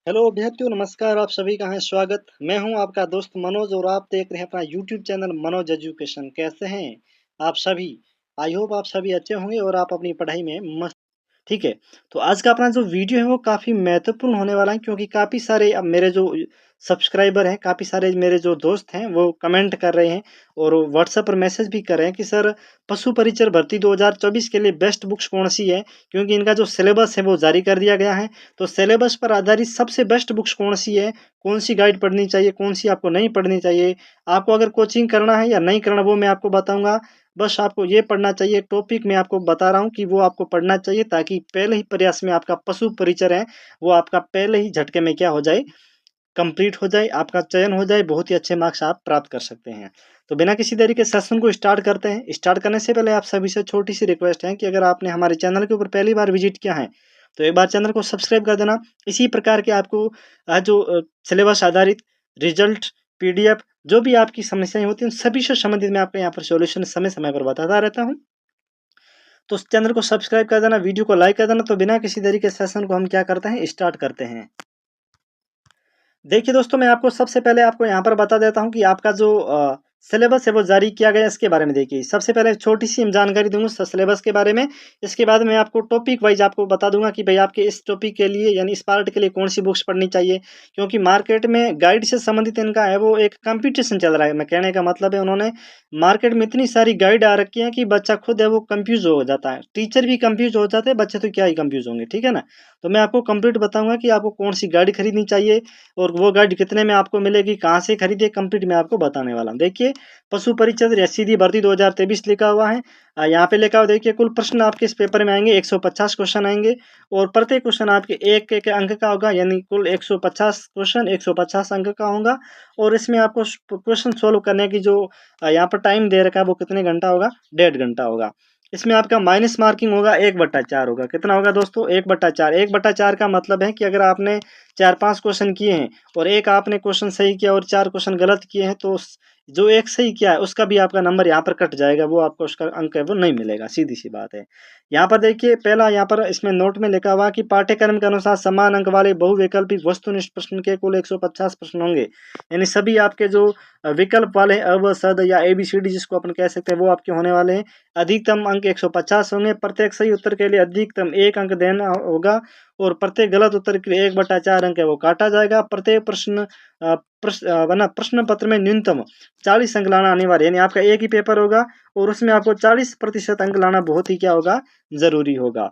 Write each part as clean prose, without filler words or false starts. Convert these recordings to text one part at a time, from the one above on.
Hello अभ्यर्थियों, नमस्कार। आप सभी का है स्वागत। मैं हूं आपका दोस्त मनोज और आप देख रहे हैं अपना यूट्यूब चैनल मनोज एजुकेशन। कैसे हैं आप सभी? आई होप आप सभी अच्छे होंगे और आप अपनी पढ़ाई में मस्त। ठीक है, तो आज का अपना जो वीडियो है वो काफ़ी महत्वपूर्ण होने वाला है, क्योंकि काफ़ी सारे अब मेरे जो सब्सक्राइबर हैं, काफ़ी सारे मेरे जो दोस्त हैं वो कमेंट कर रहे हैं और व्हाट्सएप पर मैसेज भी कर रहे हैं कि सर, पशु परिचर भर्ती 2024 के लिए बेस्ट बुक्स कौन-सी है? क्योंकि इनका जो सिलेबस है वो जारी कर दिया गया है। तो सिलेबस पर आधारित सबसे बेस्ट बुक्स कौन-सी है? कौन-सी गाइड पढ़नी चाहिए? कौन-सी आपको नहीं पढ़नी चाहिए? आपको अगर कोचिंग करना है या नहीं करना वो मैं आपको बताऊँगा। बस आपको ये पढ़ना चाहिए, टॉपिक मैं आपको बता रहा हूँ कि वो आपको पढ़ना चाहिए, ताकि पहले ही प्रयास में आपका पशु परिचर है, वो आपका पहले ही झटके में क्या हो जाए, कंप्लीट हो जाए, आपका चयन हो जाए, बहुत ही अच्छे मार्क्स आप प्राप्त कर सकते हैं। तो बिना किसी देरी के सेशन को स्टार्ट करते हैं। स्टार्ट करने से पहले आप सभी से छोटी-सी रिक्वेस्ट है कि अगर आपने हमारे चैनल के ऊपर पहली बार विज़िट किया है, तो एक बार चैनल को सब्सक्राइब कर देना। इसी प्रकार के आपको सिलेबस आधारित रिज़ल्ट, पीडीएफ जो भी आपकी समस्याएँ होती हैं, उन सभी से संबंधित मैं आपको यहाँ पर सॉल्यूशन समय-समय पर बताता रहता हूँ। तो चैनल को सब्सक्राइब कर देना, वीडियो को लाइक कर देना। तो बिना किसी देरी के सेशन को हम क्या करते हैं, स्टार्ट करते हैं। देखिए दोस्तों, मैं आपको सबसे पहले आपको यहाँ पर बता देता हूँ कि आपका जो सिलेबस है वो जारी किया गया है, इसके बारे में देखिए। सबसे पहले छोटी-सी हम जानकारी दूँगा सिलेबस के बारे में। इसके बाद मैं आपको टॉपिक वाइज़ आपको बता दूँगा कि भई आपके इस टॉपिक के लिए यानी इस पार्ट के लिए कौन-सी बुक्स पढ़नी चाहिए। क्योंकि मार्केट में गाइड से संबंधित इनका है वो एक कॉम्पिटिशन चल रहा है। मैं कहने का मतलब है, उन्होंने मार्केट में इतनी सारी गाइड आ रखी है कि बच्चा खुद है वो कन्फ्यूज़ हो जाता है। टीचर भी कन्फ्यूज़ हो जाते हैं, बच्चे तो क्या ही कन्फ्यूज़ होंगे, ठीक है ना? तो मैं आपको कंप्लीट बताऊँगा कि आपको कौन-सी गाइड खरीदनी चाहिए और वो गाइड कितने में आपको मिलेगी, कहाँ से खरीदें, कंप्लीट मैं आपको बताने वाला हूँ। देखिए, पशु परिचय या सीधी भर्ती 2023 लिखा हुआ है। यहाँ पे लिखा हुआ देखिए, कुल प्रश्न आपके इस पेपर में आएँगे, 150 क्वेश्चन आएँगे और प्रत्येक क्वेश्चन आपके 1-1 अंक का होगा, यानी कुल 150 क्वेश्चन 150 अंक का होगा। और इसमें आपको क्वेश्चन सॉल्व करने की जो यहाँ पर टाइम दे रखा है वो कितने घंटा होगा, 1.5 घंटा होगा। इसमें आपका माइनस मार्किंग होगा, 1/4 होगा। कितना होगा दोस्तों? 1/4। 1/4 का मतलब है कि अगर आपने 4-5 क्वेश्चन किए हैं और एक आपने क्वेश्चन सही किया और 4 क्वेश्चन गलत किए हैं, तो जो एक सही किया है उसका भी आपका नंबर यहाँ पर कट जाएगा, वो आपको उसका अंक है वो नहीं मिलेगा, सीधी-सी बात है। यहाँ पर देखिए, पहला यहाँ पर इसमें नोट में लिखा हुआ कि पाठ्यक्रम के अनुसार समान अंक वाले बहुविकल्पी वस्तुनिष्ठ प्रश्न के कुल 150 प्रश्न होंगे। यानी सभी आपके जो विकल्प वाले अ, ब, श, द या एबीसीडी जिसको अपन कह सकते हैं, वो आपके होने वाले हैं। अधिकतम अंक 150 होंगे। प्रत्येक सही उत्तर के लिए अधिकतम 1 अंक देना होगा और प्रत्येक गलत उत्तर के लिए 1/4 अंक है वो काटा जाएगा। प्रत्येक प्रश्न पत्र में न्यूनतम 40 अंक लाना अनिवार्य है। यानी आपका एक ही पेपर होगा और उसमें आपको 40% अंक लाना बहुत ही क्या होगा, ज़रूरी होगा।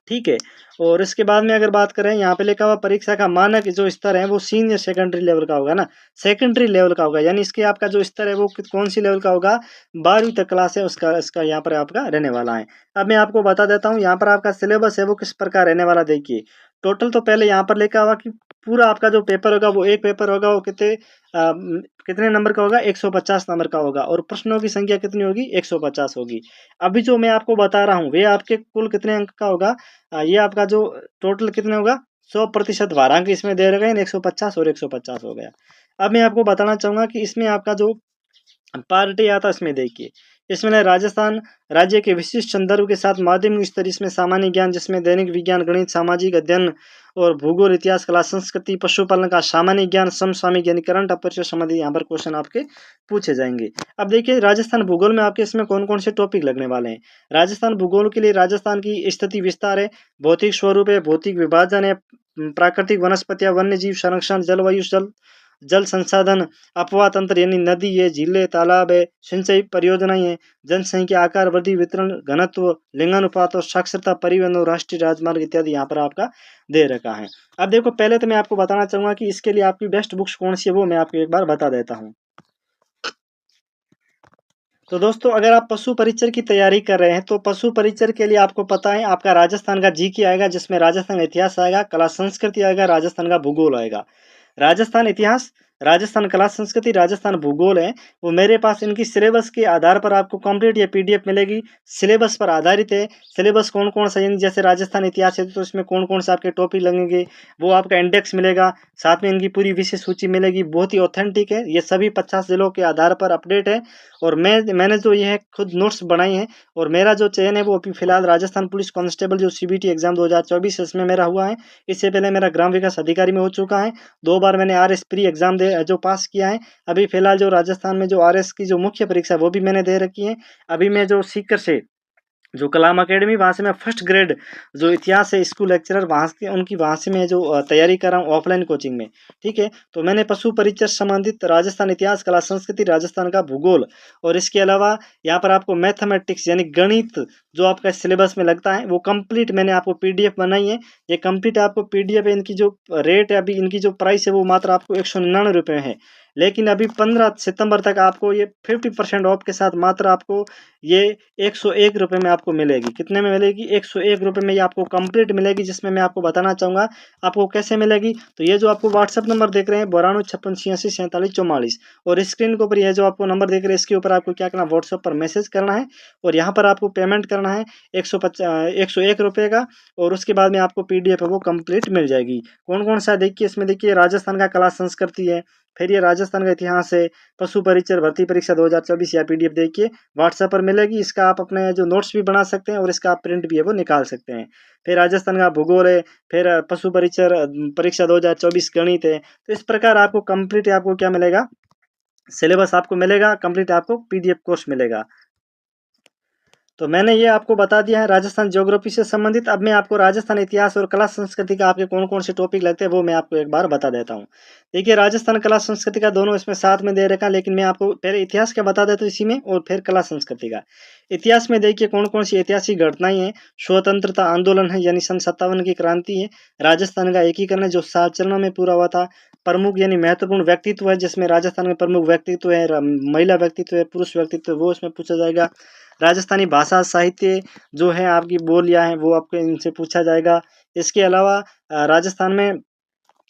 ठीक है। और इसके बाद में अगर बात करें, यहाँ पे लिखा हुआ परीक्षा का मानक जो स्तर है वो सीनियर सेकेंडरी लेवल का होगा ना, सेकेंडरी लेवल का होगा। यानी इसके आपका जो स्तर है वो कौन सी लेवल का होगा, 12वीं तक क्लास है उसका, इसका यहाँ पर आपका रहने वाला है। अब मैं आपको बता देता हूँ यहाँ पर आपका सिलेबस है वो किस प्रकार रहने वाला। देखिए, टोटल तो पहले यहाँ पर लिखा हुआ कि पूरा आपका जो पेपर होगा वो एक पेपर होगा, वो कितने नंबर का होगा, 150 नंबर का होगा और प्रश्नों की संख्या कितनी होगी, 150 होगी। अभी जो मैं आपको बता रहा हूँ वे आपके कुल कितने अंक का होगा, ये आपका जो टोटल कितने होगा, 100% भारांक इसमें दे रखे हैं, 150 और 150 हो गया। अब मैं आपको बताना चाहूँगा कि इसमें आपका जो पार्टी आता है, इसमें देखिए, इसमें ना राजस्थान राज्य के विशिष्ट संदर्भ के साथ माध्यमिक स्तर, इसमें सामान्य ज्ञान जिसमें दैनिक विज्ञान, गणित, सामाजिक अध्ययन और भूगोल, इतिहास, कला, संस्कृति, पशुपालन का सामान्य ज्ञान, समसामयिक यानी करंट अफेयर से संबंधित यहाँ पर क्वेश्चन आपके पूछे जाएंगे। अब देखिए, राजस्थान भूगोल में आपके इसमें कौन कौन से टॉपिक लगने वाले हैं। राजस्थान भूगोल के लिए राजस्थान की स्थिति विस्तार है, भौतिक स्वरूप है, भौतिक विभाजन है, प्राकृतिक वनस्पतियां, वन्य जीव संरक्षण, जलवायु, जल संसाधन, अपवाह तंत्र यानी नदी है, झीलें, तालाब है, सिंचाई परियोजनाएं हैं, जनसंख्या, आकार वृद्धि, वितरण, घनत्व, लिंगानुपात और साक्षरता, परिवहन और राष्ट्रीय राजमार्ग इत्यादि यहाँ पर आपका दे रखा है। अब देखो, पहले तो मैं आपको बताना चाहूंगा कि इसके लिए आपकी बेस्ट बुक्स कौन सी है, वो मैं आपको एक बार बता देता हूँ। तो दोस्तों, अगर आप पशु परिचर की तैयारी कर रहे हैं, तो पशु परिचर के लिए आपको पता है आपका राजस्थान का जीके आएगा, जिसमें राजस्थान का इतिहास आएगा, कला संस्कृति आएगा, राजस्थान का भूगोल आएगा। राजस्थान इतिहास, राजस्थान कला संस्कृति, राजस्थान भूगोल है, वो मेरे पास इनकी सिलेबस के आधार पर आपको कंप्लीट ये पीडीएफ मिलेगी। सिलेबस पर आधारित है। सिलेबस कौन-कौन सा, यानी जैसे राजस्थान इतिहास है तो इसमें कौन-कौन से आपके टॉपिक लगेंगे, वो आपका इंडेक्स मिलेगा, साथ में इनकी पूरी विषय सूची मिलेगी। बहुत ही ऑथेंटिक है। ये सभी 50 जिलों के आधार पर अपडेट है और मैंने जो ये है खुद नोट्स बनाई हैं और मेरा जो चयन है वो अभी फिलहाल राजस्थान पुलिस कांस्टेबल जो सीबीटी एग्जाम 2024 इसमें मेरा हुआ है। इससे पहले मेरा ग्राम विकास अधिकारी में हो चुका है। 2 बार मैंने आरएस प्री एग्जाम दे जो पास किया है। अभी फिलहाल जो राजस्थान में जो आरएस की जो मुख्य परीक्षा है वो भी मैंने दे रखी है। अभी मैं जो सीकर से जो कलाम अकेडमी वहाँ से मैं फर्स्ट ग्रेड जो इतिहास है स्कूल लेक्चरर वहाँ से मैं जो तैयारी कर रहा हूँ ऑफलाइन कोचिंग में। ठीक है, तो मैंने पशु परिचय संबंधित राजस्थान इतिहास, कला संस्कृति, राजस्थान का भूगोल और इसके अलावा यहाँ पर आपको मैथमेटिक्स यानी गणित जो आपका सिलेबस में लगता है वो कंप्लीट मैंने आपको पीडीएफ बनाई है। ये कंप्लीट आपको पीडीएफ है। इनकी जो रेट है, अभी इनकी जो प्राइस है वो मात्र आपको 199 रुपये है। लेकिन अभी 15 सितंबर तक आपको ये 50% ऑफ के साथ मात्र आपको ये 101 रुपये में आपको मिलेगी। कितने में मिलेगी? 101 रुपये में ये आपको कंप्लीट मिलेगी, जिसमें मैं आपको बताना चाहूँगा आपको कैसे मिलेगी। तो ये जो आपको व्हाट्सएप नंबर देख रहे हैं 9256864744 और स्क्रीन के ऊपर ये जो आपको नंबर देख रहे हैं इसके ऊपर आपको क्या करना है, व्हाट्सएप पर मैसेज करना है और यहाँ पर आपको पेमेंट करना है 101 रुपये का और उसके बाद में आपको पीडीएफ है वो कंप्लीट मिल जाएगी। कौन कौन सा देखिए, इसमें देखिए राजस्थान का कला संस्कृति है, फिर ये राजस्थान का इतिहास है, पशु परिचय भर्ती परीक्षा 2024 या पीडीएफ देखिए व्हाट्सएप पर मिलेगी। इसका आप अपने जो नोट्स भी बना सकते हैं और इसका आप प्रिंट भी है वो निकाल सकते हैं। फिर राजस्थान का भूगोल है, फिर पशु परिचय परीक्षा 2024 गणित है। तो इस प्रकार आपको कंप्लीट आपको क्या मिलेगा, सिलेबस आपको मिलेगा, कंप्लीट आपको पीडीएफ कोर्स मिलेगा। तो मैंने ये आपको बता दिया है राजस्थान ज्योग्राफी से संबंधित। अब मैं आपको राजस्थान इतिहास और कला संस्कृति का आपके कौन-कौन से टॉपिक लगते हैं वो मैं आपको एक बार बता देता हूँ। देखिए राजस्थान कला संस्कृति का दोनों इसमें साथ में दे रखा है, लेकिन मैं आपको पहले इतिहास का बता देता हूँ इसी में और फिर कला संस्कृति का। इतिहास में देखिए कौन-कौन सी ऐतिहासिक घटनाएँ हैं। स्वतंत्रता आंदोलन है यानी सन 57 की क्रांति है। राजस्थान का एकीकरण है जो 7 चरणों में पूरा हुआ था। प्रमुख यानी महत्वपूर्ण व्यक्तित्व है, जिसमें राजस्थान में प्रमुख व्यक्तित्व है, महिला व्यक्तित्व है, पुरुष व्यक्तित्व है, वो इसमें पूछा जाएगा। राजस्थानी भाषा साहित्य जो है आपकी बोलियाँ हैं वो आपको इनसे पूछा जाएगा। इसके अलावा राजस्थान में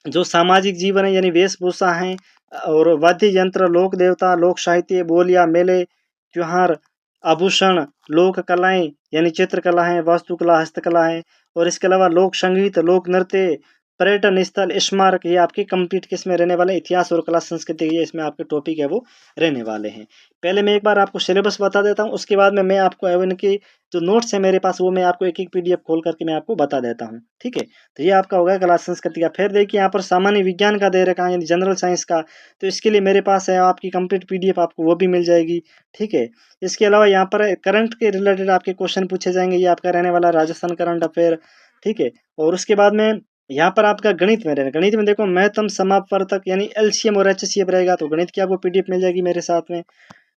जो सामाजिक जीवन है यानी वेशभूषा है और वाद्य यंत्र, लोक देवता, लोक साहित्य, बोलियाँ, मेले, त्योहार, आभूषण, लोक कलाएँ यानी चित्रकला है, वास्तुकला, हस्तकला है और इसके अलावा लोक संगीत, लोक नृत्य, पर्यटन स्थल, स्मारक, ये आपके कंप्लीट किसमें रहने वाले हैं, इतिहास और कला संस्कृति, ये इसमें आपके टॉपिक है वो रहने वाले हैं। पहले मैं एक बार आपको सिलेबस बता देता हूँ, उसके बाद में मैं आपको इनकी जो नोट्स है मेरे पास वो मैं आपको एक-एक पीडीएफ खोल करके मैं आपको बता देता हूँ, ठीक है? तो ये आपका हो गया कला संस्कृति का। फिर देखिए यहाँ पर सामान्य विज्ञान का दे रखा है यानी जनरल साइंस का, तो इसके लिए मेरे पास है आपकी कंप्लीट पीडीएफ, आपको वो भी मिल जाएगी, ठीक है? इसके अलावा यहाँ पर करंट के रिलेटेड आपके क्वेश्चन पूछे जाएँगे, ये आपका रहने वाला राजस्थान करंट अफेयर, ठीक है? और उसके बाद में यहाँ पर आपका गणित में रहेगा। गणित में देखो महत्तम समापवर्तक यानी एलसीएम और एचसीएफ रहेगा, तो गणित की आपको पीडीएफ मिल जाएगी मेरे साथ में।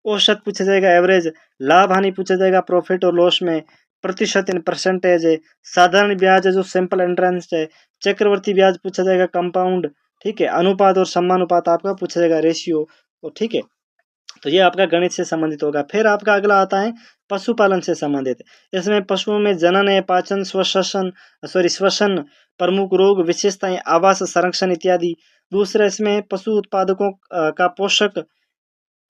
औसत पूछा जाएगा, एवरेज, लाभ हानि पूछा जाएगा, प्रॉफिट और लॉस में, प्रतिशत इन परसेंटेज है, साधारण ब्याज है जो सिंपल इंटरेस्ट है, चक्रवर्ती ब्याज पूछा जाएगा, कंपाउंड, ठीक है, अनुपात और समानुपात आपका पूछा जाएगा, रेशियो, और ठीक है। तो ये आपका गणित से संबंधित होगा। फिर आपका अगला आता है पशुपालन से संबंधित। इसमें पशुओं में जनन है, पाचन, श्वसन, प्रमुख रोग, विशेषताएं, आवास, संरक्षण इत्यादि। दूसरा इसमें पशु उत्पादकों का पोषक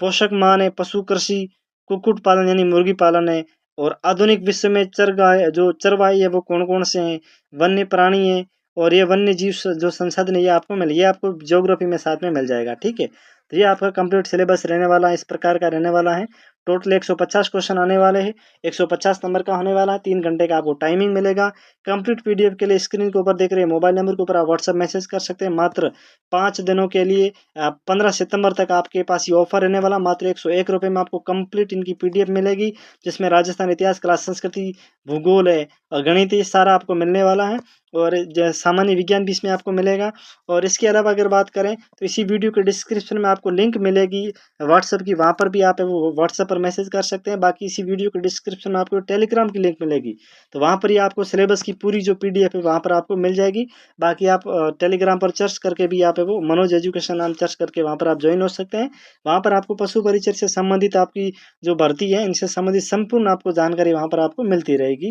पोषक मान है, पशु कृषि, कुक्कुट पालन यानी मुर्गी पालन है और आधुनिक विश्व में चरगाह जो चरवाही है वो कौन-कौन से हैं, वन्य प्राणी हैं और ये वन्य जीव जो संसाधन है ये आपको ज्योग्राफी में साथ में मिल जाएगा, ठीक है? तो ये आपका कंप्लीट सिलेबस रहने वाला है, इस प्रकार का रहने वाला है। टोटल 150 क्वेश्चन आने वाले हैं, 150 नंबर का होने वाला है, 3 घंटे का आपको टाइमिंग मिलेगा। कंप्लीट पीडीएफ के लिए स्क्रीन के ऊपर देख रहे हैं मोबाइल नंबर के ऊपर आप व्हाट्सएप मैसेज कर सकते हैं। मात्र 5 दिनों के लिए 15 सितंबर तक आपके पास ये ऑफर रहने वाला। मात्र 101 रुपये में आपको कंप्लीट इनकी पीडीएफ मिलेगी, जिसमें राजस्थान इतिहास, कला संस्कृति, भूगोल है और गणित, ये सारा आपको मिलने वाला है और सामान्य विज्ञान भी इसमें आपको मिलेगा। और इसके अलावा अगर बात करें तो इसी वीडियो के डिस्क्रिप्शन में आपको लिंक मिलेगी व्हाट्सएप की, वहाँ पर भी आप वो व्हाट्सएप पर मैसेज कर सकते हैं। बाकी इसी वीडियो के डिस्क्रिप्शन में आपको टेलीग्राम की लिंक मिलेगी, तो वहाँ पर ही आपको सिलेबस की पूरी जो पीडीएफ है वहाँ पर आपको मिल जाएगी। बाकी आप टेलीग्राम पर सर्च करके भी आप है वो मनोज एजुकेशन नाम सर्च करके वहाँ पर आप ज्वाइन हो सकते हैं। वहाँ पर आपको पशु परिचय से संबंधित आपकी जो भर्ती है इनसे संबंधित संपूर्ण आपको जानकारी वहाँ पर आपको मिलती रहेगी।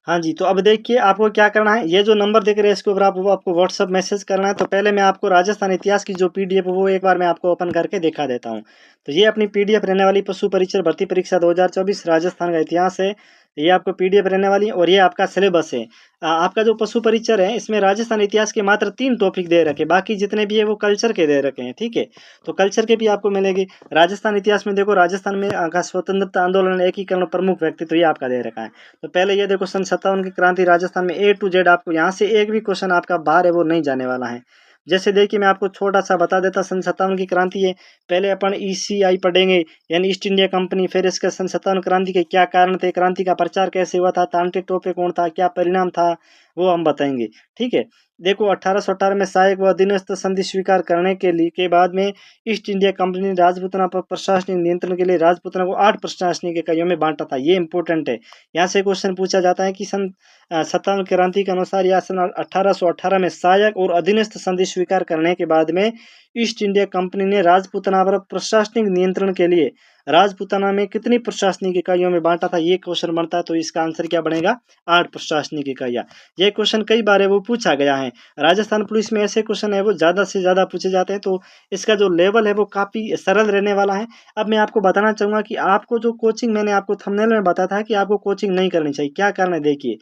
हाँ जी, तो अब देखिए आपको क्या करना है, ये जो नंबर दिख रहा है इसके ऊपर आपको व्हाट्सएप मैसेज करना है। तो पहले मैं आपको राजस्थान इतिहास की जो पीडीएफ है वो एक बार मैं आपको ओपन करके दिखा देता हूँ। तो ये अपनी पीडीएफ रहने वाली पशु परीक्षण भर्ती परीक्षा 2024 राजस्थान का इतिहास है। ये आपको पीडीएफ रहने वाली है और ये आपका सिलेबस है। आपका जो पशु परीक्षण है इसमें राजस्थान इतिहास के मात्र 3 टॉपिक दे रखे, बाकी जितने भी है वो कल्चर के दे रखे हैं, ठीक है? तो कल्चर के भी आपको मिलेगी। राजस्थान इतिहास में देखो राजस्थान में का स्वतंत्रता आंदोलन एकीकरण प्रमुख व्यक्तित्व ये आपका दे रखा है। तो पहले ये देखो सन 57 की क्रांति राजस्थान में ए टू जेड आपको यहाँ से एक भी क्वेश्चन आपका बाहर है वो नहीं जाने वाला है। जैसे देखिए मैं आपको छोटा सा बता देता, सन 57 की क्रांति है, पहले अपन ईसीआई पढ़ेंगे यानी ईस्ट इंडिया कंपनी, फिर इसका सन 57 क्रांति के क्या कारण थे, क्रांति का प्रचार कैसे हुआ था, तांत्रिक टोपे कौन था, क्या परिणाम था, वो हम बताएंगे, ठीक है। देखो 1818 में सहायक व अधीनस्थ संधि स्वीकार करने के बाद में ईस्ट इंडिया कंपनी ने राजपूतना पर प्रशासनिक नियंत्रण के लिए राजपूतना को 8 प्रशासनिक इकाइयों में बांटा था। ये इंपॉर्टेंट है। यहाँ से क्वेश्चन पूछा जाता है कि सन 57 क्रांति के अनुसार या सन 1818 में सहायक और अधीनस्थ संधि स्वीकार करने के बाद में ईस्ट इंडिया कंपनी ने राजपूतना पर प्रशासनिक नियंत्रण के लिए राजपूताना में कितनी प्रशासनिक इकाइयों में बांटा था, ये क्वेश्चन बनता है। तो इसका आंसर क्या बनेगा, 8 प्रशासनिक इकाइयां। ये क्वेश्चन कई बार है वो पूछा गया है। राजस्थान पुलिस में ऐसे क्वेश्चन है वो ज्यादा से ज्यादा पूछे जाते हैं, तो इसका जो लेवल है वो काफी सरल रहने वाला है। अब मैं आपको बताना चाहूंगा कि आपको जो कोचिंग, मैंने आपको थंबनेल में बताया था कि आपको कोचिंग नहीं करनी चाहिए। क्या कारण है देखिए,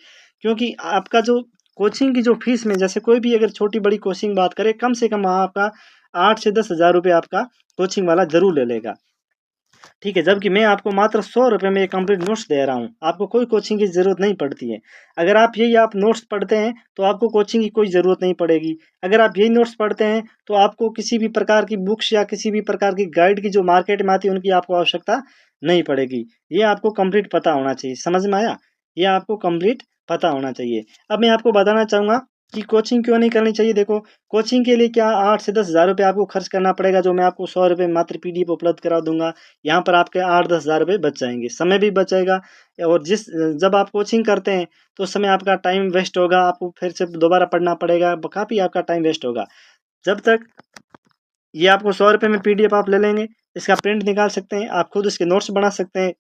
क्योंकि आपका जो कोचिंग की जो फीस में, जैसे कोई भी अगर छोटी बड़ी कोचिंग बात करे, कम से कम आपका 8 से 10 हज़ार रुपये आपका कोचिंग वाला जरूर ले लेगा, ठीक है। जबकि मैं आपको मात्र 100 रुपये में ये कंप्लीट नोट्स दे रहा हूँ, आपको कोई कोचिंग की ज़रूरत नहीं पड़ती है। अगर आप नोट्स पढ़ते हैं तो आपको कोचिंग की कोई ज़रूरत नहीं पड़ेगी। अगर आप यही नोट्स पढ़ते हैं तो आपको किसी भी प्रकार की बुक्स या किसी भी प्रकार की गाइड की जो मार्केट में आती है उनकी आपको आवश्यकता नहीं पड़ेगी। ये आपको कंप्लीट पता होना चाहिए, समझ में आया? ये आपको कंप्लीट पता होना चाहिए। अब मैं आपको बताना चाहूँगा कि कोचिंग क्यों नहीं करनी चाहिए। देखो, कोचिंग के लिए क्या 8 से 10 हज़ार रुपये आपको खर्च करना पड़ेगा, जो मैं आपको 100 रुपये मात्र पीडीएफ उपलब्ध करा दूंगा। यहाँ पर आपके 8-10 हज़ार रुपये बच जाएंगे, समय भी बचेगा। और जब आप कोचिंग करते हैं तो उस समय आपका टाइम वेस्ट होगा, आपको फिर से दोबारा पढ़ना पड़ेगा, काफ़ी आपका टाइम वेस्ट होगा। जब तक ये आपको 100 रुपये में पीडीएफ आप ले लेंगे, इसका प्रिंट निकाल सकते हैं, आप खुद इसके नोट्स बना सकते हैं,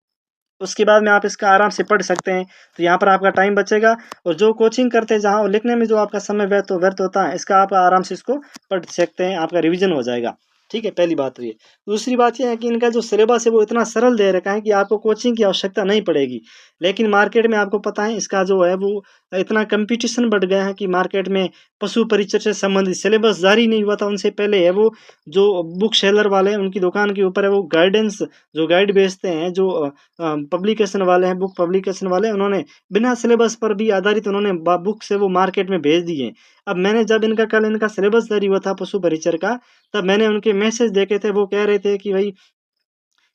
उसके बाद में आप इसका आराम से पढ़ सकते हैं। तो यहाँ पर आपका टाइम बचेगा। और जो कोचिंग करते हैं जहाँ लिखने में जो आपका समय व्यर्थ होता है, इसका आप आराम से इसको पढ़ सकते हैं, आपका रिवीजन हो जाएगा, ठीक है। पहली बात तो ये। दूसरी बात ये है कि इनका जो सिलेबस है वो इतना सरल दे रखा है कि आपको कोचिंग की आवश्यकता नहीं पड़ेगी। लेकिन मार्केट में आपको पता है इसका जो है वो इतना कंपटीशन बढ़ गया है कि मार्केट में पशु परीक्षण से संबंधित सिलेबस जारी नहीं हुआ था, उनसे पहले है वो जो बुक सेलर वाले हैं उनकी दुकान के ऊपर है वो गाइडेंस, जो गाइड बेचते हैं, जो पब्लिकेशन वाले हैं, बुक पब्लिकेशन वाले, उन्होंने बिना सिलेबस पर भी आधारित उन्होंने बुक से वो मार्केट में भेज दिए। अब मैंने जब कल इनका सिलेबस जारी हुआ था पशु परिचर का, तब मैंने उनके मैसेज देखे थे, वो कह रहे थे कि भाई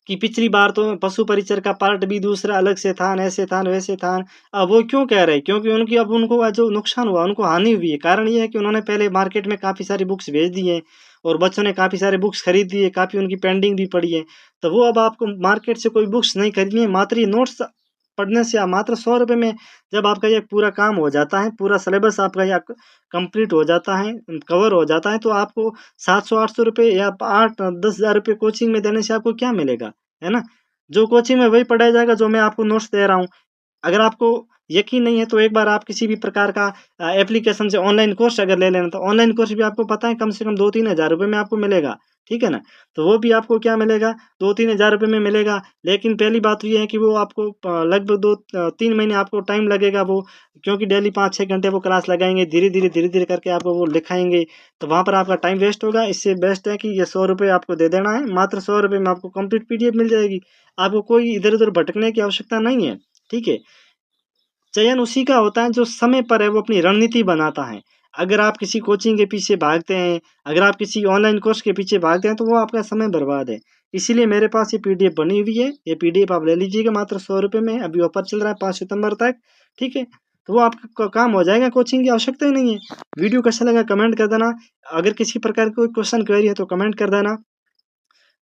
कि पिछली बार तो पशु परिचर का पार्ट भी दूसरा अलग से था, ऐसे था वैसे था। अब वो क्यों कह रहे हैं, क्योंकि उनको जो नुकसान हुआ, उनको हानि हुई है। कारण ये है कि उन्होंने पहले मार्केट में काफ़ी सारी बुक्स भेज दी हैं और बच्चों ने काफ़ी सारे बुक्स खरीद लिए, काफ़ी उनकी पेंडिंग भी पड़ी है। तो वो अब आपको मार्केट से कोई बुक्स नहीं खरीदनी है, मात्र ये नोट्स पढ़ने से मात्र 100 रुपये में जब आपका ये पूरा काम हो जाता है, पूरा सिलेबस आपका ये कंप्लीट हो जाता है, कवर हो जाता है, तो आपको 700-800 रुपये या 8-10 हज़ार रुपये कोचिंग में देने से आपको क्या मिलेगा, है ना? जो कोचिंग में वही पढ़ाया जाएगा जो मैं आपको नोट्स दे रहा हूँ। अगर आपको यकीन नहीं है तो एक बार आप किसी भी प्रकार का एप्लीकेशन से ऑनलाइन कोर्स अगर ले लेना, तो ऑनलाइन कोर्स भी आपको पता है कम से कम 2-3 हज़ार रुपये में आपको मिलेगा, ठीक है ना? तो वो भी आपको क्या मिलेगा, 2-3 हज़ार रुपये में मिलेगा। लेकिन पहली बात तो ये है कि वो आपको लगभग 2-3 महीने आपको टाइम लगेगा वो, क्योंकि डेली 5-6 घंटे वो क्लास लगाएँगे, धीरे-धीरे करके आपको वो लिखाएँगे, तो वहाँ पर आपका टाइम वेस्ट होगा। इससे बेस्ट है कि ये 100 रुपये आपको दे देना है, मात्र 100 रुपये में आपको कंप्लीट पीडीएफ मिल जाएगी। आपको कोई इधर-उधर भटकने की आवश्यकता नहीं है, ठीक है? चयन उसी का होता है जो समय पर है वो अपनी रणनीति बनाता है। अगर आप किसी कोचिंग के पीछे भागते हैं, अगर आप किसी ऑनलाइन कोर्स के पीछे भागते हैं तो वो आपका समय बर्बाद है। इसीलिए मेरे पास ये पीडीएफ बनी हुई है, ये पीडीएफ आप ले लीजिएगा मात्र 100 रुपये में, अभी ऑफर चल रहा है 5 सितंबर तक, ठीक है? तो वो आपका काम हो जाएगा, कोचिंग की आवश्यकता ही नहीं है। वीडियो कैसा लगा कमेंट कर देना, अगर किसी प्रकार की कोई क्वेश्चन क्वेरी है तो कमेंट कर देना।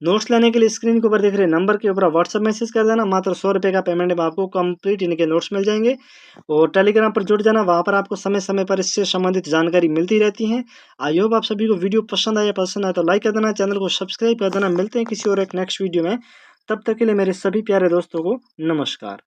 नोट्स लेने के लिए स्क्रीन के ऊपर दिख रहे नंबर के ऊपर व्हाट्सएप मैसेज कर देना, मात्र 100 रुपये का पेमेंट में आपको कंप्लीट इनके नोट्स मिल जाएंगे। और टेलीग्राम पर जुड़ जाना, वहाँ पर आपको समय समय पर इससे संबंधित जानकारी मिलती रहती है। आई होप आप सभी को वीडियो पसंद आया तो लाइक कर देना, चैनल को सब्सक्राइब कर देना। मिलते हैं किसी और एक नेक्स्ट वीडियो में, तब तक के लिए मेरे सभी प्यारे दोस्तों को नमस्कार।